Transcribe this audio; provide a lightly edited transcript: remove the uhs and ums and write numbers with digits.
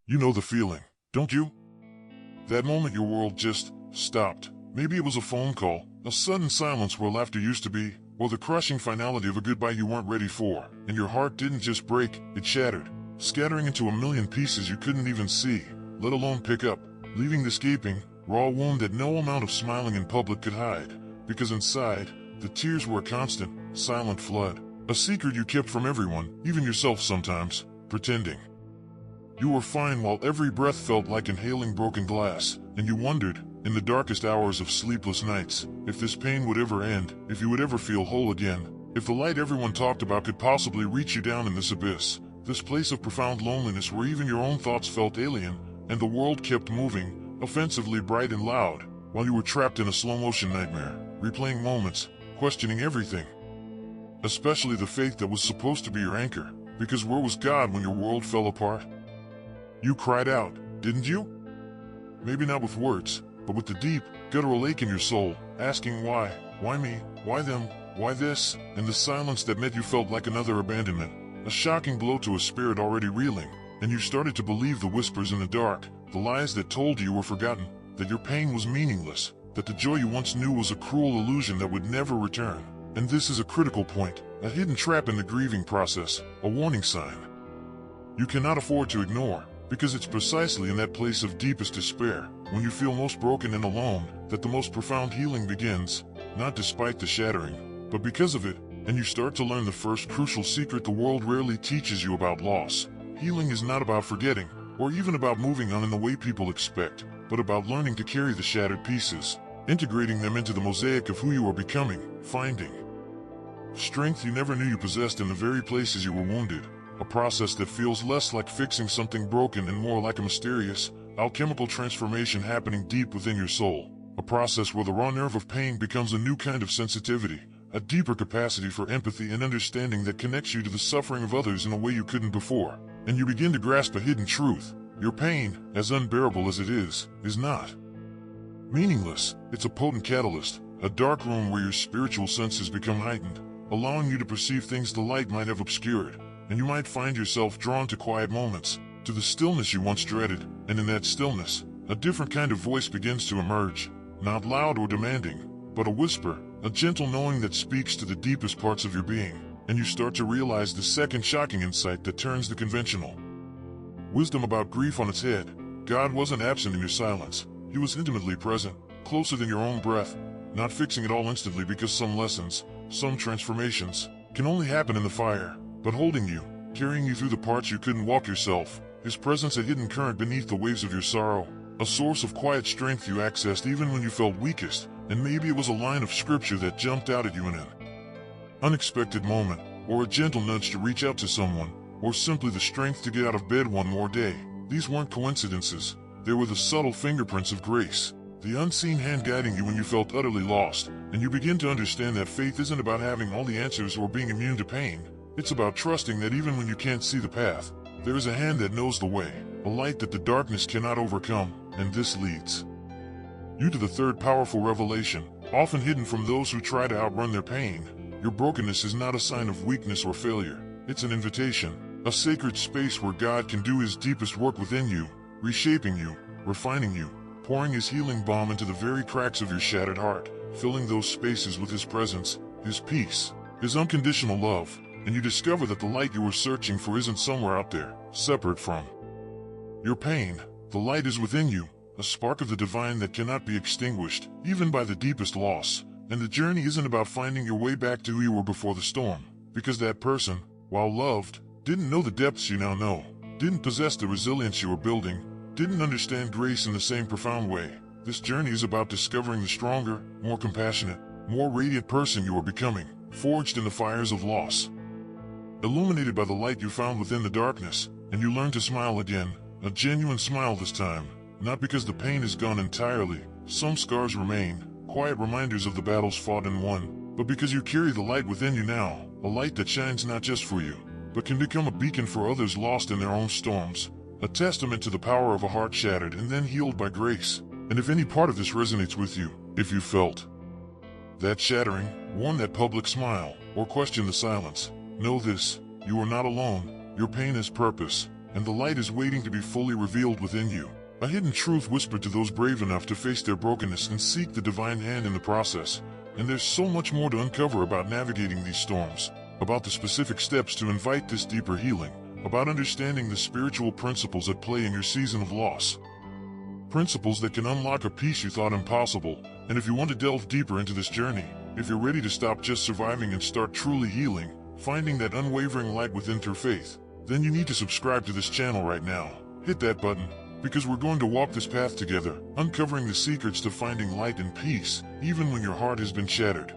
You know the feeling, don't you? That moment your world just stopped. Maybe it was a phone call, a sudden silence where laughter used to be, or the crushing finality of a goodbye you weren't ready for, and your heart didn't just break, it shattered, scattering into a million pieces you couldn't even see, let alone pick up, leaving this gaping, raw wound that no amount of smiling in public could hide, because inside, the tears were a constant, silent flood, a secret you kept from everyone, even yourself sometimes, pretending. You were fine while every breath felt like inhaling broken glass, and you wondered, in the darkest hours of sleepless nights, if this pain would ever end, if you would ever feel whole again, if the light everyone talked about could possibly reach you down in this abyss, this place of profound loneliness where even your own thoughts felt alien, and the world kept moving, offensively bright and loud, while you were trapped in a slow-motion nightmare, replaying moments, questioning everything. Especially the faith that was supposed to be your anchor, because where was God when your world fell apart? You cried out, didn't you? Maybe not with words, but with the deep, guttural ache in your soul, asking why me, why them, why this, and the silence that met you felt like another abandonment, a shocking blow to a spirit already reeling, and you started to believe the whispers in the dark, the lies that told you were forgotten, that your pain was meaningless, that the joy you once knew was a cruel illusion that would never return. And this is a critical point, a hidden trap in the grieving process, a warning sign you cannot afford to ignore, because it's precisely in that place of deepest despair, when you feel most broken and alone, that the most profound healing begins, not despite the shattering, but because of it, and you start to learn the first crucial secret the world rarely teaches you about loss. Healing is not about forgetting, or even about moving on in the way people expect, but about learning to carry the shattered pieces, integrating them into the mosaic of who you are becoming, finding strength you never knew you possessed in the very places you were wounded, a process that feels less like fixing something broken and more like a mysterious, alchemical transformation happening deep within your soul, a process where the raw nerve of pain becomes a new kind of sensitivity, a deeper capacity for empathy and understanding that connects you to the suffering of others in a way you couldn't before, and you begin to grasp a hidden truth. Your pain, as unbearable as it is not meaningless. It's a potent catalyst, a dark room where your spiritual senses become heightened, allowing you to perceive things the light might have obscured, and you might find yourself drawn to quiet moments, to the stillness you once dreaded, and in that stillness, a different kind of voice begins to emerge, not loud or demanding, but a whisper, a gentle knowing that speaks to the deepest parts of your being, and you start to realize the second shocking insight that turns the conventional wisdom about grief on its head. God wasn't absent in your silence, He was intimately present, closer than your own breath, not fixing it all instantly because some lessons, some transformations, can only happen in the fire, but holding you, carrying you through the parts you couldn't walk yourself, His presence a hidden current beneath the waves of your sorrow, a source of quiet strength you accessed even when you felt weakest, and maybe it was a line of scripture that jumped out at you in an unexpected moment, or a gentle nudge to reach out to someone, or simply the strength to get out of bed one more day. These weren't coincidences, they were the subtle fingerprints of grace, the unseen hand guiding you when you felt utterly lost, and you begin to understand that faith isn't about having all the answers or being immune to pain. It's about trusting that even when you can't see the path, there is a hand that knows the way, a light that the darkness cannot overcome, and this leads you to the third powerful revelation, often hidden from those who try to outrun their pain. Your brokenness is not a sign of weakness or failure, it's an invitation, a sacred space where God can do His deepest work within you, reshaping you, refining you, pouring His healing balm into the very cracks of your shattered heart, filling those spaces with His presence, His peace, His unconditional love, and you discover that the light you were searching for isn't somewhere out there, separate from your pain. The light is within you, a spark of the divine that cannot be extinguished, even by the deepest loss. And the journey isn't about finding your way back to who you were before the storm, because that person, while loved, didn't know the depths you now know, didn't possess the resilience you were building, didn't understand grace in the same profound way. This journey is about discovering the stronger, more compassionate, more radiant person you are becoming, forged in the fires of loss, illuminated by the light you found within the darkness, and you learn to smile again, a genuine smile this time, not because the pain is gone entirely, some scars remain, quiet reminders of the battles fought and won, but because you carry the light within you now, a light that shines not just for you, but can become a beacon for others lost in their own storms, a testament to the power of a heart shattered and then healed by grace. And if any part of this resonates with you, if you felt that shattering, worn that public smile, or questioned the silence, know this, you are not alone, your pain has purpose, and the light is waiting to be fully revealed within you. A hidden truth whispered to those brave enough to face their brokenness and seek the divine hand in the process. And there's so much more to uncover about navigating these storms, about the specific steps to invite this deeper healing, about understanding the spiritual principles at play in your season of loss. Principles that can unlock a peace you thought impossible. And if you want to delve deeper into this journey, if you're ready to stop just surviving and start truly healing, finding that unwavering light within through faith, then you need to subscribe to this channel right now. Hit that button, because we're going to walk this path together, uncovering the secrets to finding light and peace, even when your heart has been shattered.